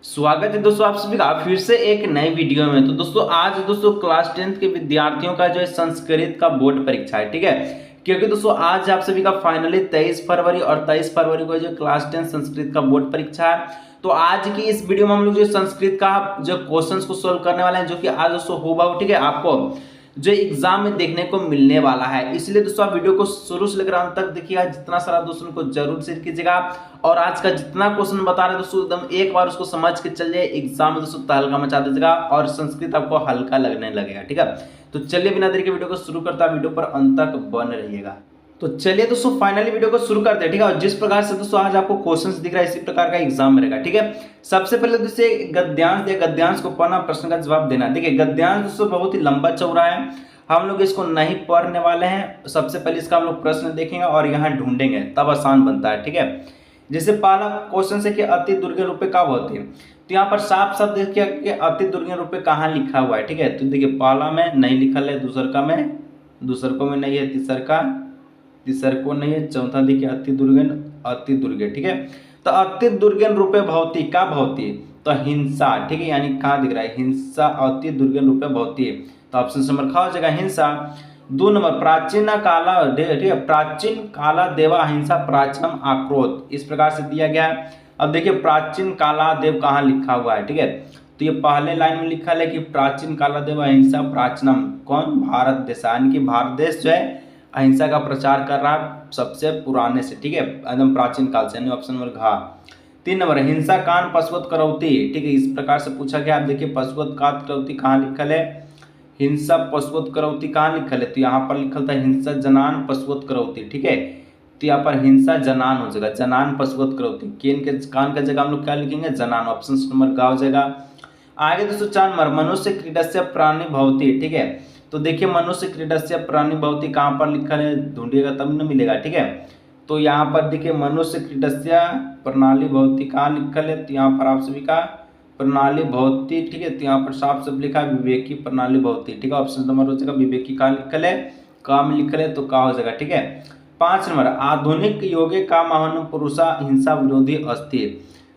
स्वागत है दोस्तों आप सभी का फिर से एक नए वीडियो में। तो दोस्तों आज दोस्तों क्लास 10th के विद्यार्थियों का जो है संस्कृत का बोर्ड परीक्षा है, ठीक है। क्योंकि दोस्तों आज आप सभी का फाइनली 23 फरवरी और 23 फरवरी को जो क्लास 10 संस्कृत का बोर्ड परीक्षा है। तो आज की इस वीडियो में हम लोग जो संस्कृत का जो क्वेश्चंस को सोल्व करने वाले हैं, जो कि आज दोस्तों होगा, ठीक है, आपको जो एग्जाम में देखने को मिलने वाला है। इसलिए दोस्तों आप वीडियो को शुरू से लेकर अंत तक देखिएगा, जितना सारा दोस्तों को जरूर शेयर कीजिएगा। और आज का जितना क्वेश्चन बता रहे हैं दोस्तों एकदम एक बार उसको समझ के चल जाए, एग्जाम में दोस्तों तहलका मचा दीजिएगा और संस्कृत आपको हल्का लगने लगेगा, ठीक है। तो चलिए बिना देरी के वीडियो को शुरू करता है, वीडियो पर अंत तक बने रहिएगा। तो चलिए दोस्तों फाइनली वीडियो को शुरू करते हैं, ठीक है। और जिस प्रकार से दोस्तों आज आपको क्वेश्चंस दिख रहा है इसी प्रकार का एग्जाम रहेगा, ठीक है। सबसे पहले दोस्तों गद्यांश दिया, गद्यांश को पढ़ना, प्रश्न का जवाब देना। देखिए गद्यांश दोस्तों बहुत ही लंबा चौड़ा है, हम लोग इसको नहीं पढ़ने वाले हैं। सबसे पहले इसका हम लोग प्रश्न देखेंगे और यहाँ ढूंढेंगे, तब आसान बनता है, ठीक है। जैसे पहला क्वेश्चन से कि अति दुर्गे रूपे कब होते हैं, तो यहाँ पर साफ साफ देखिए कि अति दुर्गे रूपे कहाँ लिखा हुआ है, ठीक है। तो देखिए पहला में नहीं लिखल है, दूसर में नहीं है, तीसर को नहीं है, चौथा देखिए अति दुर्गे, ठीक है। तो अति दुर्गेन रूपे भवती, का भवती, तो हिंसा, ठीक है। यानी कहाँ दिख रहा है, हिंसा अति दुर्गेन रूपे भवती, तो ऑप्शन नंबर ख हो जाएगा हिंसा। 2 नंबर प्राचीन काला, ठीक है, प्राचीन काला देवा हिंसा प्राचीनम आक्रोध, इस प्रकार से दिया गया है। अब देखिए प्राचीन काला देव कहाँ लिखा हुआ है, ठीक है। तो ये पहले लाइन में लिखा है कि प्राचीन काला देव अहिंसा प्राचीनम, कौन, भारत देश, यानी कि भारत देश जो है अहिंसा का प्रचार कर रहा है सबसे पुराने से, ठीक है, एकदम प्राचीन काल से, यानी ऑप्शन नंबर घ। 3 नंबर हिंसा कान पशुवत करौती, ठीक है, इस प्रकार से पूछा गया। आप देखिए पशुवत कान करौती कहाँ लिखल है, हिंसा पशुवत करौती कहाँ लिखल है, तो यहाँ पर लिखल था हिंसा जनान पशुवत करौती, ठीक है। तो यहाँ पर हिंसा जनान हो जाएगा, जनान पशुवत करौती, केन के कान का जगह हम लोग क्या लिखेंगे, जनान, ऑप्शन नंबर ग हो जाएगा। आगे दोस्तों 4 नंबर मनुष्य क्रीडस्य प्राणी भवती, ठीक है। तो देखिए मनुष्य क्रीडस्य प्राणी भवती कहाँ पर लिखल है, ढूंढिएगा तब न मिलेगा, ठीक है। तो यहाँ पर देखिए मनुष्य क्रीडस्य प्रणाली भवती कहाँ लिखल है, तो यहाँ पर आप सभी का प्रणाली भवती, ठीक है। तो यहाँ पर साफ साफ लिखा है विवेकी प्रणाली भवती, ठीक है, ऑप्शन नंबर हो जाएगा विवेकी कहाँ लिखल है, का में लिखल है, तो का हो जाएगा, ठीक है। 5 नंबर आधुनिक योगे का महान पुरुषा हिंसा विरोधी अस्ति।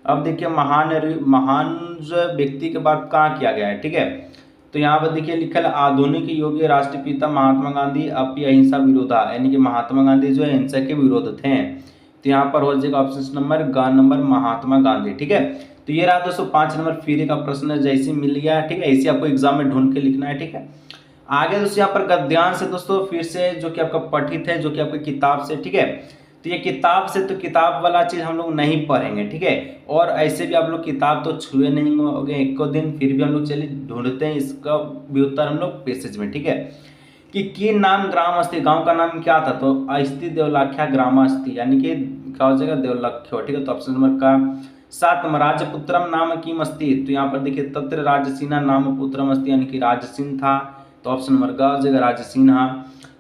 अब देखिए महान जो व्यक्ति के बाद कहाँ किया गया है, ठीक है। तो यहाँ पर देखिए लिखल आधुनिक योगी राष्ट्रीय पिता महात्मा गांधी अपनी अहिंसा विरोधा, यानी कि महात्मा गांधी जो है हिंसा के विरोध थे। तो यहाँ पर हो जाएगा ऑप्शन नंबर ग नंबर महात्मा गांधी, ठीक है। तो ये रहा दोस्तों 5 नंबर फ्री का प्रश्न, जैसे मिल गया, ठीक है, ऐसे आपको एग्जाम में ढूंढ के लिखना है, ठीक है। आगे दोस्तों यहाँ पर गद्यांश है दोस्तों, फिर से जो कि आपका पठित है, जो कि आपकी किताब से, ठीक है। तो ये किताब से, तो किताब वाला चीज हम लोग नहीं पढ़ेंगे, ठीक है। और ऐसे भी आप लोग किताब तो छुए नहीं होंगे एक को दिन, फिर भी हम लोग चलिए ढूंढते हैं इसका भी उत्तर हम लोग पैसेज में, ठीक है। कि नाम ग्राम अस्ति, गांव का नाम क्या था, तो अस्ति देवलाख्या ग्राम अस्ति, यानी कि क्या हो जाएगा देवलाख्यो, ठीक है। तो ऑप्शन नंबर का 7 नंबर राजपुत्रम नाम किम अस्ति, तो यहाँ पर देखिए तत्र राजसीना नाम पुत्रम अस्ति, यानी कि राजसीन था, तो ऑप्शन नंबर ग हो जाएगा राजसीन।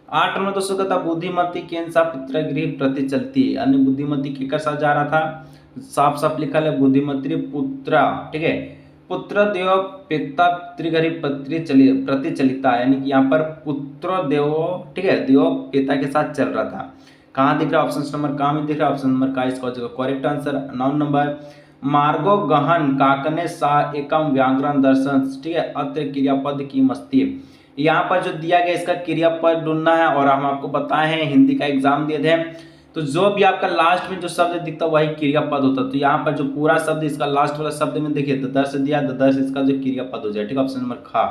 8 नंबर दोस्तों कहता बुद्धिमती केन सा पितृगृह प्रति चलती, यानी बुद्धिमती केकर साथ जा रहा था, साफ साफ लिखा है बुद्धिमती पुत्र, ठीक है, पुत्र देव पिता पितृगृह प्रति चलिता, यानी कि यहाँ पर पुत्र देव, ठीक है, देव पिता के साथ चल रहा था। कहाँ दिख रहा है, ऑप्शन नंबर का में दिख रहा है, ऑप्शन नंबर का इसका हो जाएगा करेक्ट आंसर। 9 नंबर मार्गो गहन काकने सा एकम व्याकरण दर्शन, ठीक है, अत्र क्रियापद की मस्ती, यहाँ पर जो दिया गया इसका क्रियापद ढूंढना है। और हम आपको बताए हैं हिंदी का एग्जाम दिए थे, तो जो भी आपका लास्ट में जो शब्द दिखता है वही क्रियापद होता है। तो यहाँ पर जो पूरा शब्द इसका लास्ट वाला शब्द में देखिए ददर्श दिया, ददर्श इसका जो क्रियापद हो जाए, ठीक है, ऑप्शन नंबर ख।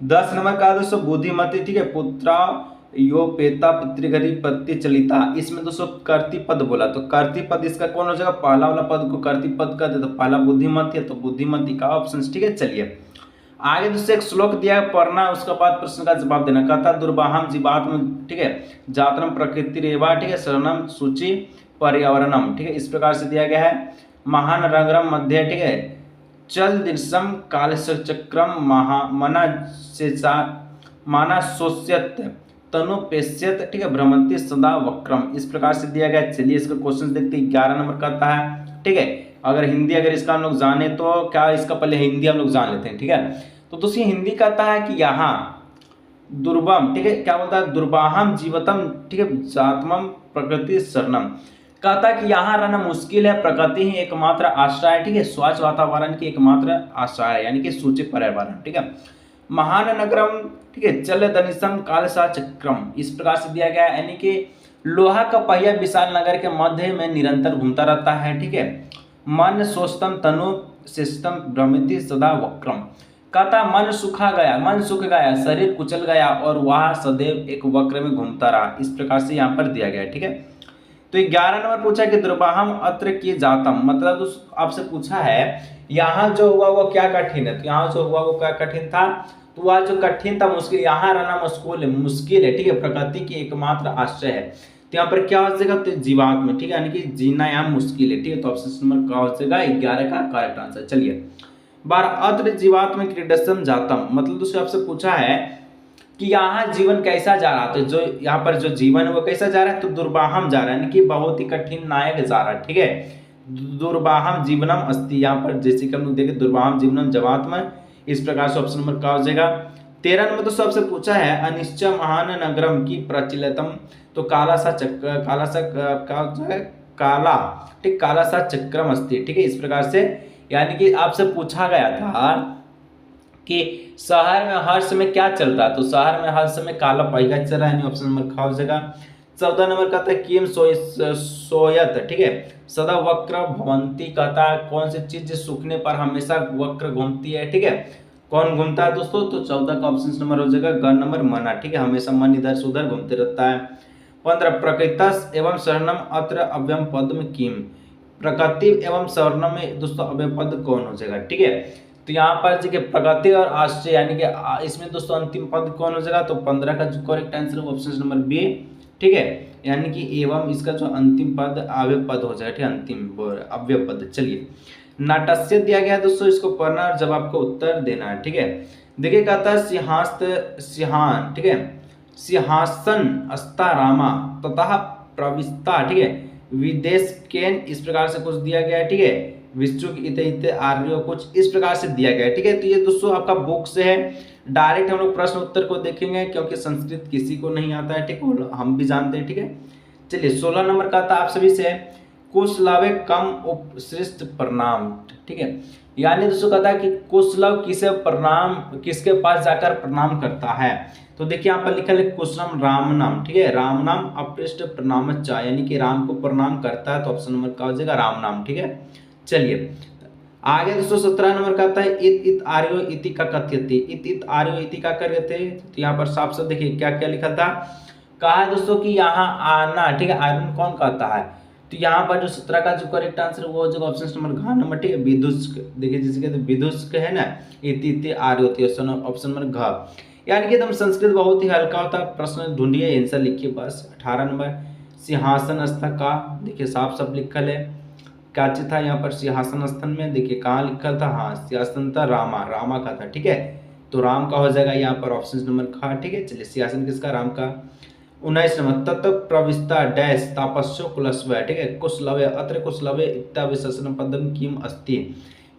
10 नंबर का दोस्तों बुद्धिमती, ठीक है, पुत्रा यो पेता पितृगृह प्रति चलिता, इसमें दोस्तों कर्तिपद बोला, तो कर्तिपद इसका कौन हो जाएगा, पहला वाला पद को कर्तिपद कर दे, तो पहला बुद्धिमती है, तो बुद्धिमती का ऑप्शन, ठीक है। चलिए आगे दोस्तों एक श्लोक दिया है पढ़ना, उसके बाद प्रश्न का जवाब देना। कहता दुर्बाहम जीवात्म, ठीक है, जातरम प्रकृति रेवा, ठीक है, शरणम सूचि पर्यावरणम, ठीक है, इस प्रकार से दिया गया है। महान रंगरम मध्य, ठीक है, चल दृश्यम काल चक्रम मना से माना सोच्यत तनु पेश्यत, ठीक है, भ्रमंती सदा वक्रम, इस प्रकार से दिया गया। चलिए इसका क्वेश्चन देखते हैं। 11 नंबर कहता है, ठीक है, अगर हिंदी अगर इसका हम लोग जाने तो क्या, इसका पहले हिंदी हम लोग जान लेते हैं, ठीक है। तो दोस्तों हिंदी कहता है कि यहाँ दुर्बम, ठीक है, क्या बोलता है, दुर्बाहम जीवतम, ठीक है, जातमम प्रकृति शरणम, कहता कि यहाँ रहना मुश्किल है, प्रकृति ही एकमात्र आश्रय है, ठीक है, स्वच्छ वातावरण की एकमात्र आश्रय है, यानी कि सूचित पर्यावरण, ठीक है। महान नगरम, ठीक है, चल धनिशम कालसा चक्रम, इस प्रकार से दिया गया है, यानी कि लोहा का पहिया विशाल नगर के मध्य में निरंतर घूमता रहता है, ठीक है। मन सोचतम तनु शिष्टम भ्रमिति सदा वक्रम, कहता मन सुखा गया, मन सूख गया, शरीर कुचल गया और वह सदैव एक वक्र में घूमता रहा, इस प्रकार से यहाँ पर दिया गया है, ठीक है। तो 11 नंबर पूछा कि दुर्बाहम अत्र की जातम, मतलब उस आपसे पूछा है यहाँ जो हुआ वो क्या कठिन है, तो यहाँ जो हुआ वो क्या कठिन था, तो वह जो कठिन था मुश्किल, यहाँ रहना मुश्किल है, ठीक है, प्रकृति की एकमात्र आश्रय है, तो यहाँ पर क्या हो जाएगा, तो जीवात्मा, ठीक है, यानी कि जीना यहाँ मुश्किल है, ठीक है, तो ऑप्शन नंबर क्या हो जाएगा 11 का करेक्ट आंसर। चलिए 12 अत्र जीवात्मा क्रीडसम जातम, मतलब दूसरे आपसे पूछा है कि यहाँ जीवन कैसा जा रहा है, तो जो यहाँ पर जो जीवन है वो कैसा जा रहा है, तो दुर्बाहम जा रहा है, यानी कि बहुत ही कठिन नायक जा रहा है, ठीक है। दुर्बाहम जीवनम अस्ति, यहाँ पर जैसे कि हम लोग देखें दुर्बाहम जीवनम जवात्म, इस प्रकार से ऑप्शन नंबर क्या हो जाएगा। 13 नंबर तो सबसे पूछा है अनिश्चय महान नगरम की प्रचलितम, तो काला सा चक्र, काला सा क्या जो है काला, ठीक, काला सा चक्रम अस्ति, ठीक है, इस प्रकार से, यानी कि आपसे पूछा गया था कि शहर में हर समय क्या चल रहा है, तो शहर में हर समय काला पहिया चल रहा है, ऑप्शन नंबर क्या हो जाएगा। 14 नंबर कहता है किम सोयत, ठीक है, सदा वक्र भवंती, कहता है कौन सी चीज सूखने पर हमेशा वक्र घूमती है, ठीक है, कौन घूमता है दोस्तों, तो 14 का ऑप्शन नंबर हो जाएगा ग नंबर मना, ठीक है, हमेशा मन इधर से उधर घूमते रहता है। 15 प्रकृतस एवं शरणम अत्र अव्यम पद्म किम, प्रकृति एवं शरणम में दोस्तों अव्यय पद कौन हो जाएगा, ठीक है, तो यहाँ पर देखिए प्रगति और आश्चर्य, यानी कि इसमें दोस्तों अंतिम पद कौन हो जाएगा, तो 15 का जो करेक्ट आंसर है ऑप्शन नंबर बी, ठीक है, यानी कि एवं इसका जो अंतिम पद अव्यय पद हो जाएगा, ठीक है, अंतिम अव्यय पद। चलिए नाटस्य दिया गया है दोस्तों, इसको पढ़ना और जब आपको उत्तर देना है, ठीक है। देखिए कहता है सिंहासन, ठीक है, सिंहासन अस्ता रामा ततः प्रविष्टा, ठीक है, विदेश केन, इस प्रकार से कुछ दिया गया है, ठीक है, विश्व इत आर्यो, कुछ इस प्रकार से दिया गया है, ठीक है। तो ये दोस्तों आपका बुक से है, डायरेक्ट हम लोग प्रश्न उत्तर को देखेंगे क्योंकि संस्कृत किसी को नहीं आता है, ठीक है, हम भी जानते हैं, ठीक है। चलिए 16 नंबर का था आप सभी से कुशलवे कम उपश्रिष्ट प्रणाम, ठीक है, यानी दोस्तों कहता है कि कुशलव किसके पास जाकर प्रणाम करता है, तो देखिए यहाँ पर लिखा है कुशलम राम नाम, ठीक है, राम नाम अपृष्ट प्रणाम, यानी कि राम को प्रणाम करता है, तो ऑप्शन नंबर क्या हो जाएगा राम नाम, ठीक है। चलिए आगे दोस्तों 17 नंबर का आता है इत इत आर्यो इति का कथ्यते, इत इत आर्यो इति का कथ्यते, तो यहाँ पर साफ साफ देखिए क्या क्या लिखा था, कहा है दोस्तों कि यहाँ आना, ठीक है, आयरन कौन कहता है, तो यहाँ पर जो 17 का जो करेक्ट आंसर वो हो जाएगा ऑप्शन नंबर घ नंबर, ठीक है, विदुष्क, देखिए जिसके विदुष्क है ना, इति इति आर्यो, ऑप्शन नंबर घ, यानी कि एकदम संस्कृत बहुत ही हल्का होता है, प्रश्न ढूंढिए आंसर लिखिए बस। 18 नंबर सिंहासन स्था का, देखिए साफ साफ लिखल है, क्या चीज था यहाँ पर सिंहासन स्थन में, देखिए कहाँ लिखा था, हाँ सिंहासन था रामा का था, ठीक है, तो राम का हो जाएगा यहाँ पर ऑप्शन नंबर खा, ठीक है। चलिए सिंहासन किसका, राम का। 19 नंबर तत्व प्रविष्टा डैश तापस्यो कुलस्व, ठीक है, कुशलवे अत्र कुशलवे इत्या विशेषण पदम किम अस्ति,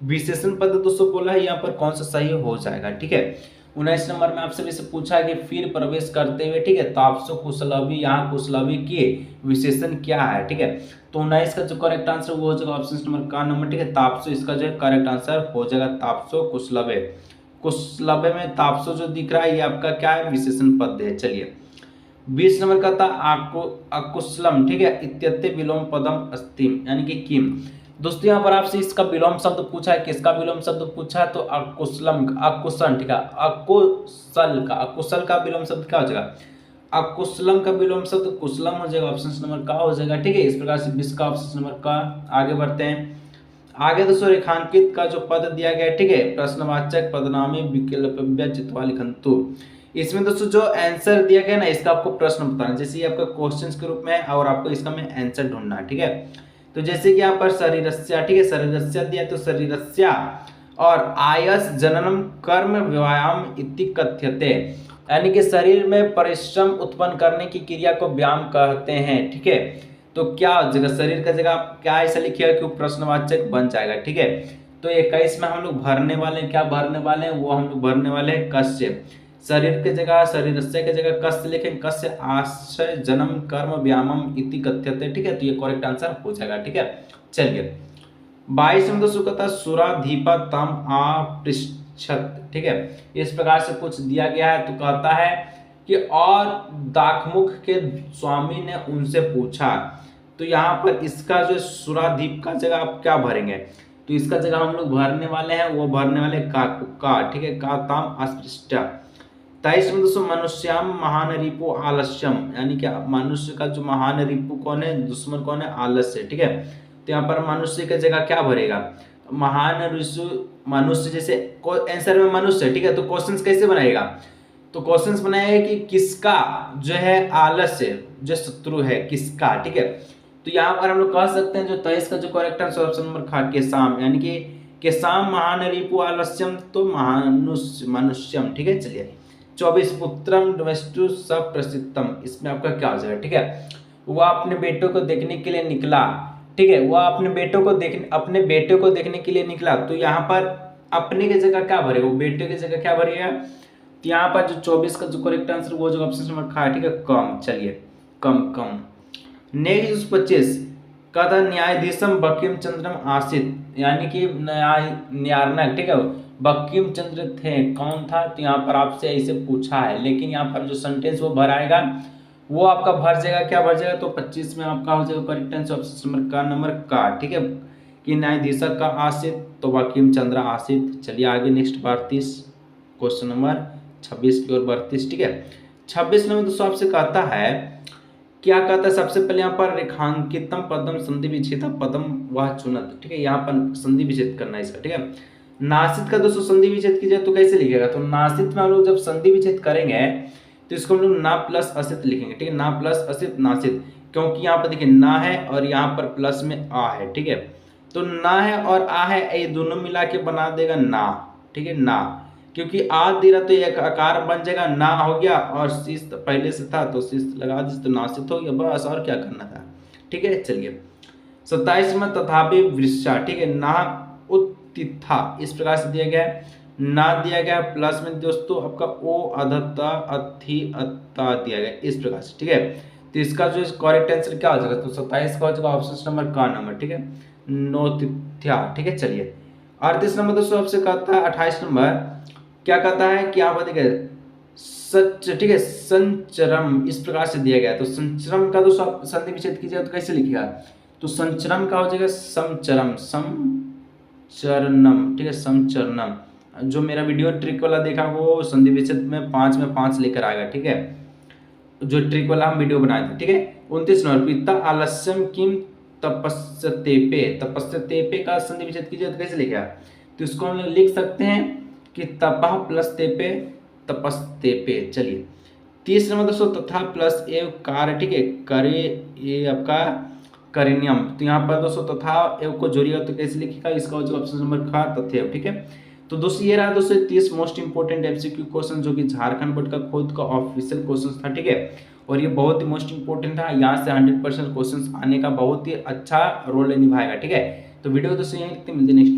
विशेषण पद दोस्तों बोला है, यहाँ पर कौन सा सही हो जाएगा, ठीक है। 19 नंबर में आपसे भी से पूछा है कि फिर प्रवेश करते हुए, ठीक है, तापसो कुशलवी, यहाँ कुशलवी की विशेषण क्या है, ठीक है, तो 19 का जो करेक्ट आंसर वो हो जाएगा ऑप्शन नंबर का नंबर, ठीक है, तापसो इसका जो है करेक्ट आंसर हो जाएगा तापसो कुशलवे, कुशलवे में तापसो जो दिख रहा है ये आपका क्या है, विशेषण पद है। चलिए 20 नंबर का था अकुशलम, ठीक है, इत्यते विलोम पदम अस्तिम, यानी कि किम, दोस्तों यहाँ पर आपसे इसका विलोम शब्द पूछा है, किसका विलोम शब्द पूछा है, तो अकुशलम, अकुशल, ठीक है, अकुशल का विलोम शब्द क्या हो जाएगा, अकुशलम का विलोम शब्द कुशलम हो जाएगा, ऑप्शन नंबर का हो जाएगा, ठीक है, इस प्रकार से 20 का ऑप्शन नंबर का। आगे बढ़ते हैं, आगे दोस्तों रेखांकित का जो पद दिया गया है, ठीक है, प्रश्नवाचक पदनामी विकल्पव्य चित्वा लिखन्तु, इसमें दोस्तों जो आंसर दिया गया ना इसका आपको प्रश्न बताना, जैसे ये आपका क्वेश्चन के रूप में है और आपको इसका में आंसर ढूंढना है, ठीक है। तो जैसे कि यहाँ पर शरीरस्या, ठीक है, शरीरस्या दिया तो शरीरस्या और आयस जननम कर्म व्यायाम इति कथ्यते, यानी कि शरीर में परिश्रम उत्पन्न करने की क्रिया को व्यायाम कहते हैं, ठीक है। तो क्या हो जाएगा, शरीर का जगह क्या ऐसा लिखिएगा कि प्रश्नवाचक बन जाएगा, ठीक है। तो 21 में हम लोग भरने वाले हैं, क्या भरने वाले हैं, वो हम लोग भरने वाले हैं कश्य, शरीर की जगह शरीरस्य की जगह कस्य लिखें, कस्य आश्रय जन्म कर्म व्यामम इति कथ्यते, ठीक है। तो ये करेक्ट आंसर हो जाएगा, ठीक है। चलिए 22 में दोस्तों कहता है सुराधीपा तम आपृच्छत, ठीक है। इस प्रकार से कुछ दिया गया है, तो कहता है कि और दाखमुख के स्वामी ने उनसे पूछा, तो यहाँ पर इसका जो सुराधीप का जगह आप क्या भरेंगे, तो इसका जगह हम लोग भरने वाले हैं, वो भरने वाले का, ठीक है, का ताम अस्पृष्ट। 23 में दोस्तों मनुष्याम महान रिपु आलस्यम, यानी कि मनुष्य का जो महान रिपु कौन है, दुश्मन कौन है, आलस्य, ठीक है। तो यहाँ पर मनुष्य की जगह क्या भरेगा, महान ऋषि मनुष्य, जैसे आंसर में मनुष्य, ठीक है। तो क्वेश्चंस कैसे बनाएगा, तो क्वेश्चंस बनाएगा कि किसका जो है आलस्य जो शत्रु है, किसका, ठीक है। तो यहाँ पर हम लोग कह सकते हैं जो 23 का जो करेक्ट आंसर ऑप्शन नंबर खा के साम, यानी कि केसाम महान रिपु आलस्यम, तो मनुष्यम, ठीक है। चलिए 24 पुत्रम डोमेस्टु सब प्रसिद्धम, इसमें आपका क्या हो जाएगा, ठीक है। वह अपने बेटों को देखने के लिए निकला, ठीक है, वह अपने बेटे को देखने के लिए निकला, तो यहाँ पर अपने की जगह क्या भरेगा, वो बेटे की जगह क्या भरेगा, तो यहाँ पर जो 24 का जो करेक्ट आंसर वो जो ऑप्शन नंबर खा, ठीक है, कम। चलिए कम नेक्स्ट 25 का था न्यायाधीशम बंकिम चंद्रम आसित, यानी कि न्यायाधीश, ठीक है, बंकिम चंद्र थे, कौन था, तो यहाँ पर आपसे ऐसे पूछा है, लेकिन यहाँ पर जो सेंटेंस वो भराएगा वो आपका भर जाएगा, क्या भर जाएगा, तो 25 में आपका हो जाएगा करेक्ट आंसर ऑप्शन नंबर का, ठीक है, कि न्यायाधीशक का आसित, तो बंकिम चंद्र आसित। चलिए आगे नेक्स्ट 32 क्वेश्चन नंबर 26 की ओर 32, ठीक है। 26 नंबर दोस्तों आपसे कहता है, क्या कहता है, सबसे पहले यहाँ पर रेखांकितम पदम संधि विच्छेद पदम वह चुनत, ठीक है, यहाँ पर संधि विच्छेद करना है इसका, ठीक है। नासित का दोस्तों संधि विच्छेद कीजिए तो कैसे लिखेगा, तो नासित में हम लोग जब संधि विच्छेद करेंगे तो इसको हम लोग ना प्लस असित लिखेंगे, ठीक है, ना प्लस असित नासित, क्योंकि यहाँ पर देखिए ना है और यहाँ पर प्लस में आ है, ठीक है। तो ना है और आ है, ये दोनों मिला के बना देगा ना, ठीक है, ना, क्योंकि आ दे रहा तो एक आकार बन जाएगा, ना हो गया, और शीश पहले से था तो शीश लगा दी तो नासित हो गया, बस और क्या करना था, ठीक है। चलिए 27 में तथापि वृषा, ठीक है, ना उत्तिथा, इस प्रकार से दिया गया है, ना दिया गया प्लस में दोस्तों आपका ओ अधता अथि अत्ता दिया गया इस प्रकार से, ठीक है। तो इसका जो करेक्ट आंसर क्या हो जाएगा, तो 27 का हो जाएगा ऑप्शन नंबर का नंबर, ठीक है, नोतिथ्या, ठीक है। चलिए 38 नंबर दोस्तों आपसे कहता है 28 नंबर क्या कहता है कि आप देखिए सच, ठीक है, संचरम, इस प्रकार से दिया गया है, तो संचरम का दोस्तों आप संधि विच्छेद कीजिएगा तो कैसे लिखिएगा, तो संचरम का हो जाएगा समचरम, समचरणम, ठीक है, समचरणम। जो मेरा वीडियो ट्रिक वाला देखा वो संधि विच्छेद में 5 लेकर आएगा, ठीक है, जो ट्रिक वाला हम वीडियो बनाए थे, ठीक है। 29 नंबर पिता आलस्यम किम तपस्यतेपे का संधि विच्छेद कीजिए तो कैसे लिखेगा, तो इसको हम लोग लिख सकते हैं कि तपह प्लस तेपे तपस्तेपे। चलिए 30 नंबर दोस्तों तथा प्लस एव कार्य, ठीक है, करे ये आपका करेनियम, तो यहाँ पर दोस्तों तथा एव को जोड़िएगा तो कैसे लिखेगा, इसका हो जाएगा ऑप्शन नंबर खा तथ्य, ठीक है। तो दोस्तों ये रहा दोस्तों 30 मोस्ट इंपोर्टेंट एमसीक्यू क्वेश्चन जो कि झारखंड बोर्ड का खुद का ऑफिशियल क्वेश्चन था, ठीक है, और ये बहुत ही मोस्ट इंपोर्टेंट था, यहाँ से 100% क्वेश्चन आने का बहुत ही अच्छा रोल निभाएगा, ठीक है। तो वीडियो दोस्तों यहीं मिलते हैं नेक्स्ट